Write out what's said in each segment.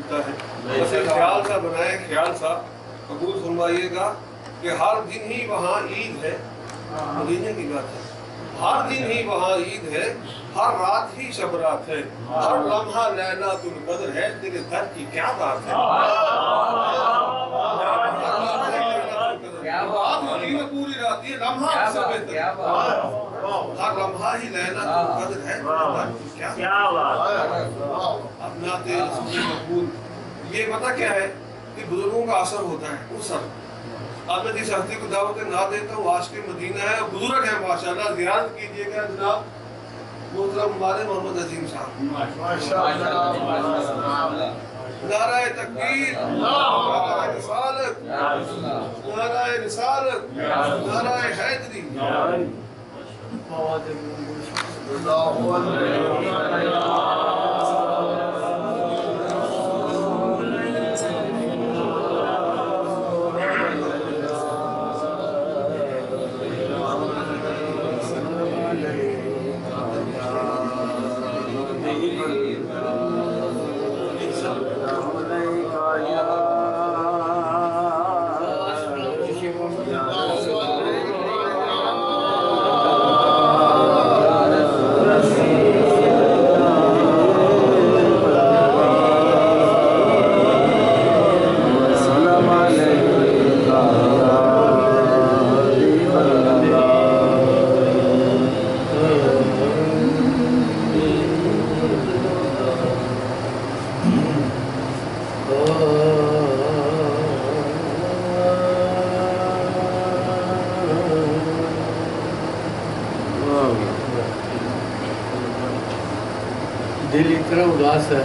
मिलता है। बस एक ख्याल सा बनाए, ख्याल सा कबूल फरमाइएगा कि हर दिन ही वहाँ ईद है। मदीने की बात है, हर दिन ही वहाँ ईद है, हर रात ही शब रात है, हर लम्हा लैलातुल कद्र है। तेरे दर की क्या बात है, पूरी रात ये लम्हा हर लम्हा ही लैलातुल कद्र है। क्या बात है। अपना मकबूल ये पता क्या है कि बुजुर्गों का असर होता है। उस सब अब मैं जिस हस्ती को दावत ना देता हूँ, आज के मदीना है, बुजुर्ग है माशाल्लाह, ज़ियारत कीजिएगा जनाब मोहतरम हमारे मोहम्मद अजीम साहब। नाराए तकबीर, नाराए रिसालत, नाराए रिसालत, नाराए हैदरी। दिल इतना उदास है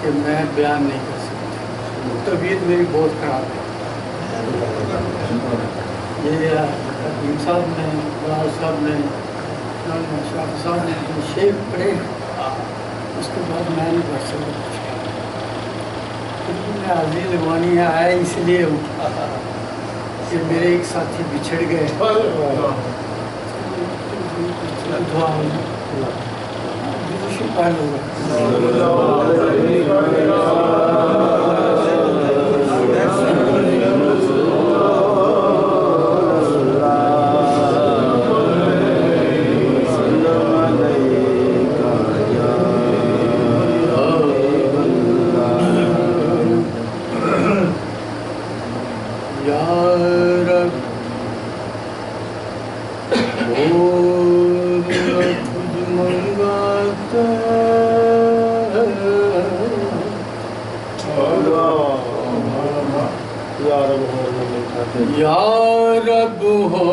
कि मैं बयान नहीं कर सकता। तबीयत मेरी बहुत ख़राब है। ये हकीम साहब ने, राज साहब ने, शाह साहब ने जो शेख पढ़े, उसके बाद मैं नहीं कर सकता। मैं हाजिर लगवानी आया इसलिए कि मेरे एक साथी बिछड़ गए। या रब हो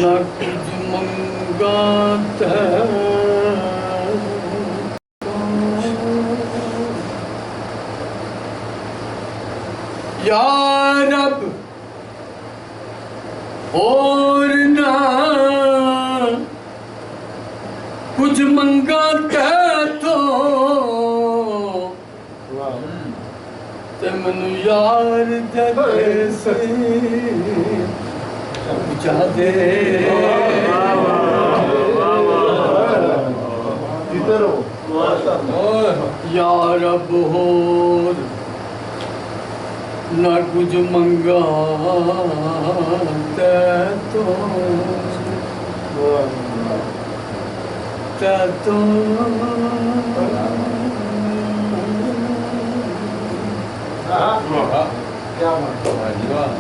ना कुछ मंगाता या रब और ना कुछ मंगाता ते मनु यार दे से पूछा दे या रब होर ना कुछ मंगा तो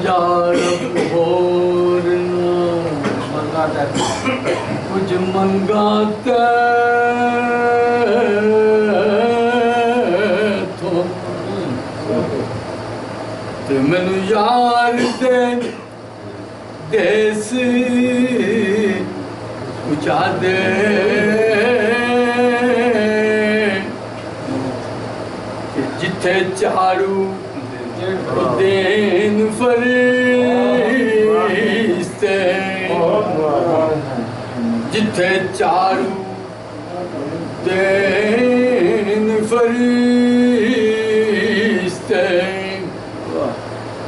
या रब होर ना कुछ मंगाते तो मैनू यार दे देस पूछा दे जिथे चारू देन फरिश्ते जिथे चारू देन फरिश्ते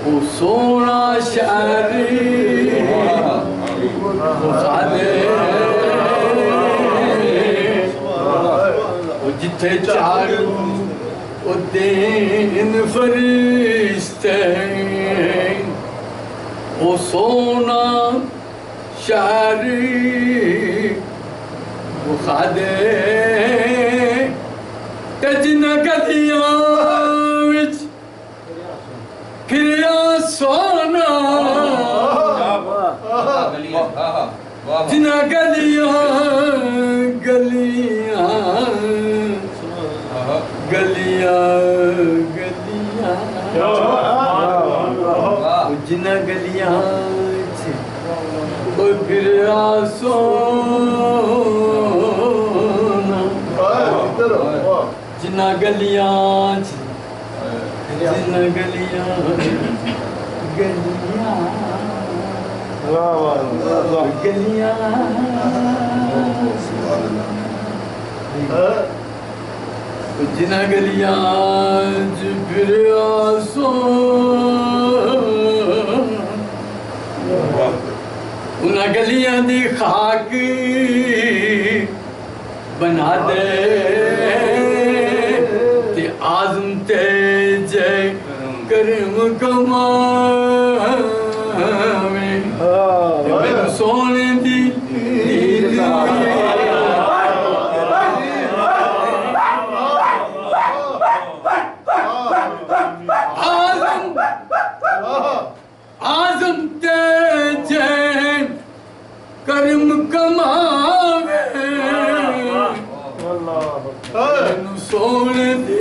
ओ सोना शहर थे चारू उद्दीन फरिश्ते ओ सोना शारी बुखादे तजन गलियां विच फिरिया सोना जिना गलियां गलियां गलियां गलियां जिना गलियां ओ फिरिया सोना जिना गलियां जिना गलियां गलियां गलियां जिना गलियां फिर उन्हें गलियां दी खाक बना दे ते आज़म ते जय करम कमावे मेरे सोने दी आज़म ते जय करम कमावे मेरे सोने दी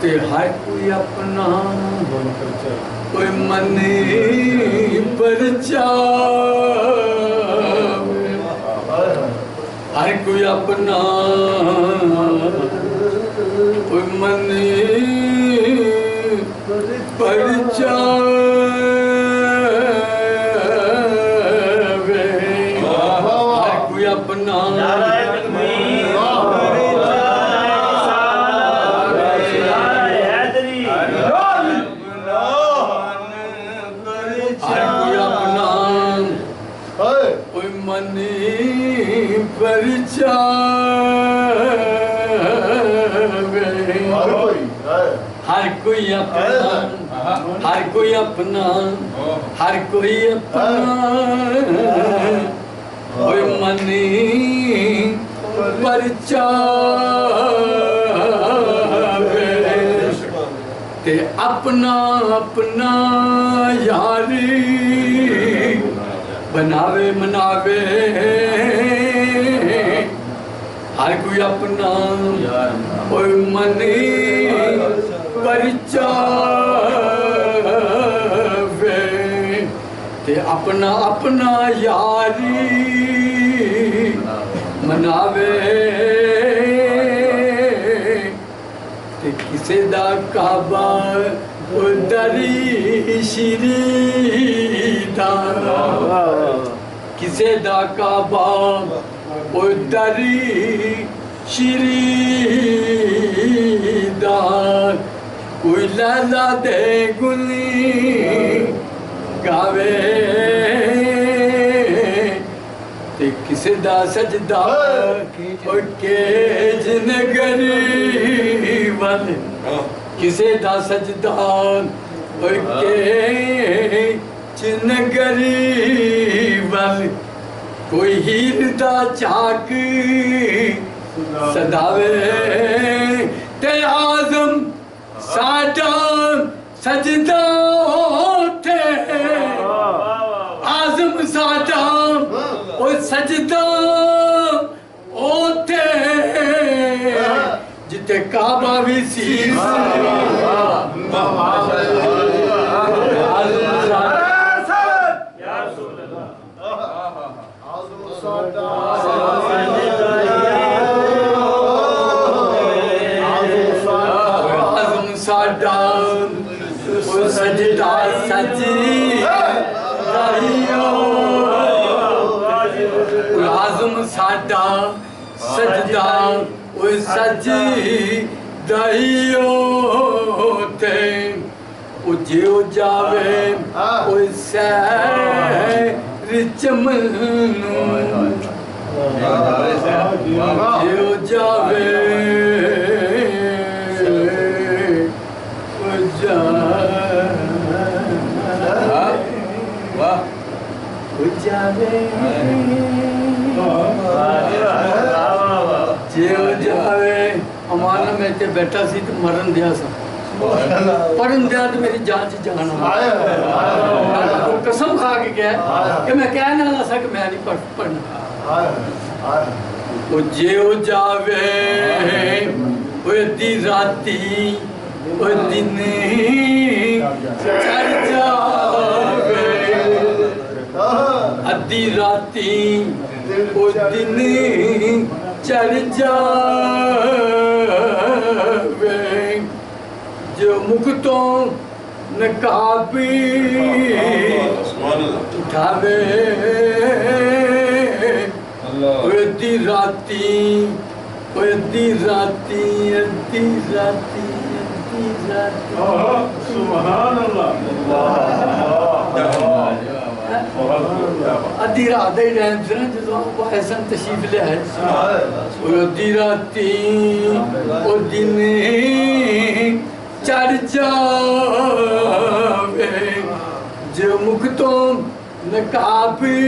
ते हर कोई अपना कोई मनी पर हर कोई अपना कोई मनी पर हर कोई अपना हर कोई अपना हर कोई अपना हर कोई अपना कोई मनी परचावे ते अपना अपना यारी बनावे मनावे हर कोई अपना कोई मनी परचावे ते अपना अपना यारी मनावे ते किसे दा काबा दरी शरीदा किसे दा काबा दरी शरीदा कोई लाला दे गुली गावे ते किसे दा सजदा के जिनगरी वाले किसे दा सजदा के जिनगरी वाले कोई हीर दा चाक सदावे ते आज़म साडा सजदा होते आज़म साडा ओ सजदा होते जिते काबा भी शीश सजदा सजी आज़म साडा सजदा सजी दहियो थे उजियो जावे सैर चमनू जो जावे जो जावे अमान में ते बैठा सी तो मरन दिया सा पढ़न दिया तो मेरी जान च जान कसम खा के गया कि मैं कह ना सा कि मैं नहीं पढ़ना वो जो जावे वो दी राती वो दिन चढ़ जावे अद्धी राती वो दिन चढ़ जावे जो मुक्तों नकाबी उठावे अद्धी राती अद्धी राती अद्धी राती अद्धी राती सुभान अल्लाह अद्धी रात ही टाइम से ना जो ऐसा तशरीफ ले है अद्धी राती ओ दिन चढ़ जावे जो मुक्तों नकाबी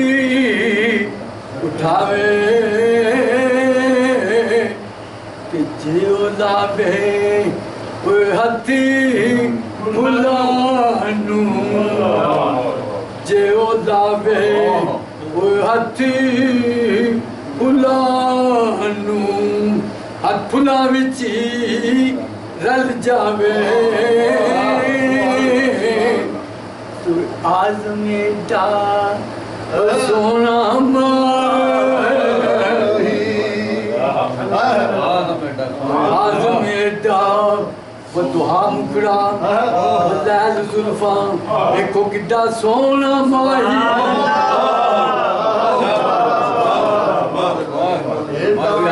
उठावे कि जो लावे वो हथी फुलानू जो लावे वो हथी फुलानू हाथ फुला विची रल जावे तू आज मेरा सोना आज मेरा वो दुआ मुकरा लैल जुल्फा देखो कितना सोना माही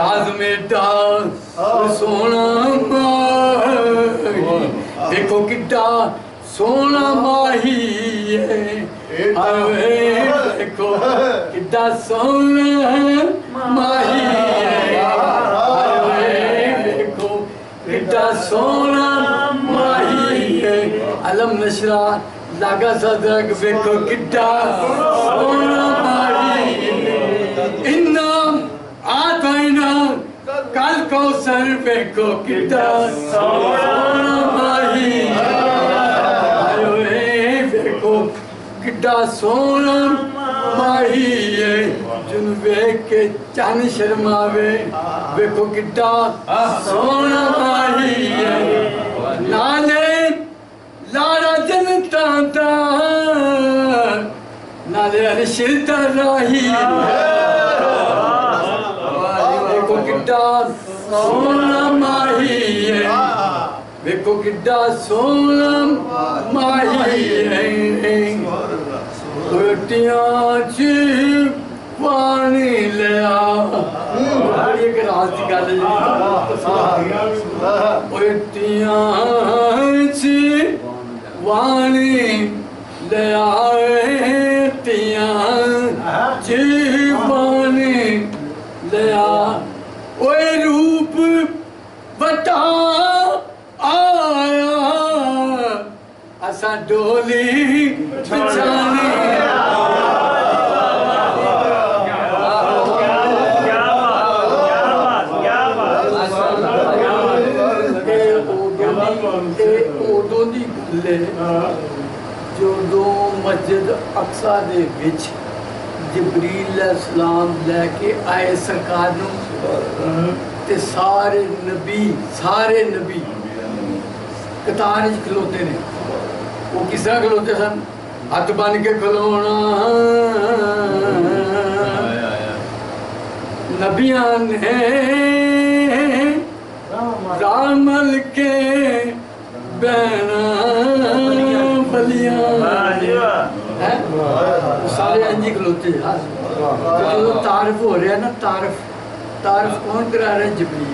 आज मेरा सोना माही देखो कितना सोना माही अरे देखो कितना सोना माही अरे देखो कितना सोना माही अलम नशरा लागा सदक देखो कितना सोना माही इन्नाम आताइना कल कौसर देखो कितना सोना माही कितना सोना माही है जुन वेख के चन शर्मावे देखो कितना सोना माही है नाले लारा जनता दा नाले अरशिता राही देखो कितना सोना माही है देखो कितना सोना माही है रोटियां ची पानी लिया एक रात की गल रोटियां ची पानी लिया रोटियां ची पानी लिया ओए रूप बता आया असा डोली बिछाने जो दो मस्जिद अक्सा दे विच जिब्रील अलैहिस्सलाम लेके आए सरकार नूं ते सारे नबी कतार च खलोते ने वो किस तरह खलोते सन हाथ बन के खलोना नबियां ने रामल के बहना बलियां सारे अंजी खलोते जो तारफ हो रहा है ना तारफ कौन करा रहे जिब्रील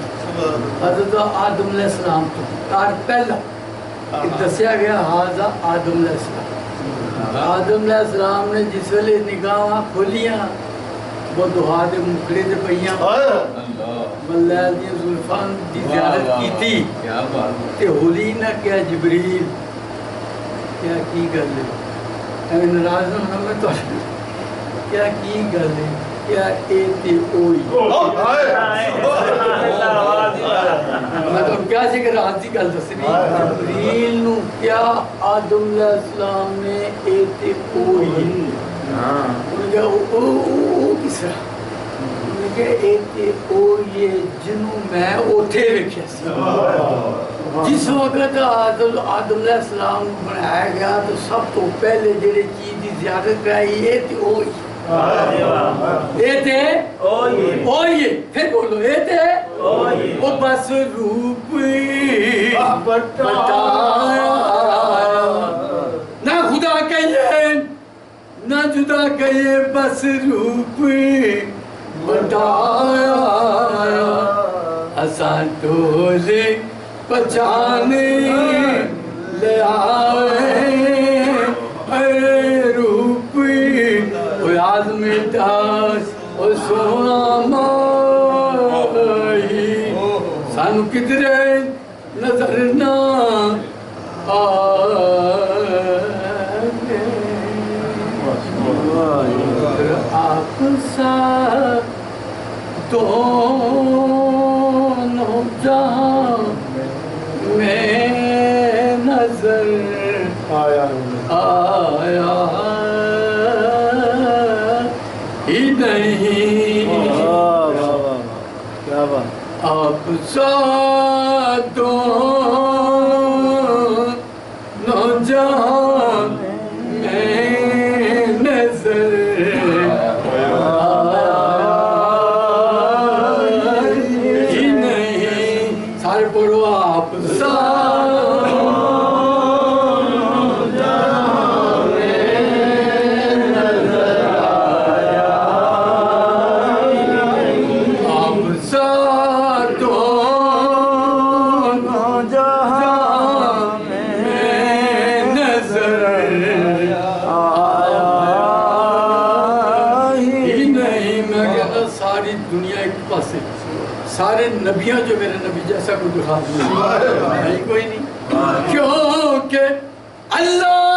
हज़रत आदम अलैहिस्सलाम तो तारफ पहला दसिया गया हाजा आदम अलैहिस्सलाम आदम अलैहिस्सलाम ने जिस वेले निगाह खोलियां वो दुआ दे मुखड़े ते पईयां बल्ले दी जुल्फां दी ज़ियारत कीती क्या बात ते होली ना क्या जिब्रील क्या की गल है एवें नाराज ना होना मैं तो क्या की गल है क्या ए ते ओई मैं तो क्या सी कि रात की गल दसनी जिब्रील नु क्या आदम अलैहिस्सलाम ने ए ते ओई उनका ओ किसरा उनके ए ते ओ ये जिन्हों मैं उठे वेख्या सी जिस वक्त आदम अलैहिस्सलाम बनाया गया तो सब तो पहले जेड़ी चीज की ज़ियारत कराई ये ते ओई फिर बोलो वो बस रूप बताया ना खुदा कहिए ना जुदा कहिए बस रूप बताया आसान टोले पहचाने ले आए रूप में दास और सोना माई सानू किधरे नजर ना आप सा दोनों जहां में नजर आया ही नहीं क्या बात आप दोनों जहां में नजर ही नहीं सारे पढ़ो आप सारे नबियां जो मेरे नबी जैसा कोई दिखा नहीं कोई नहीं क्योंकि अल्लाह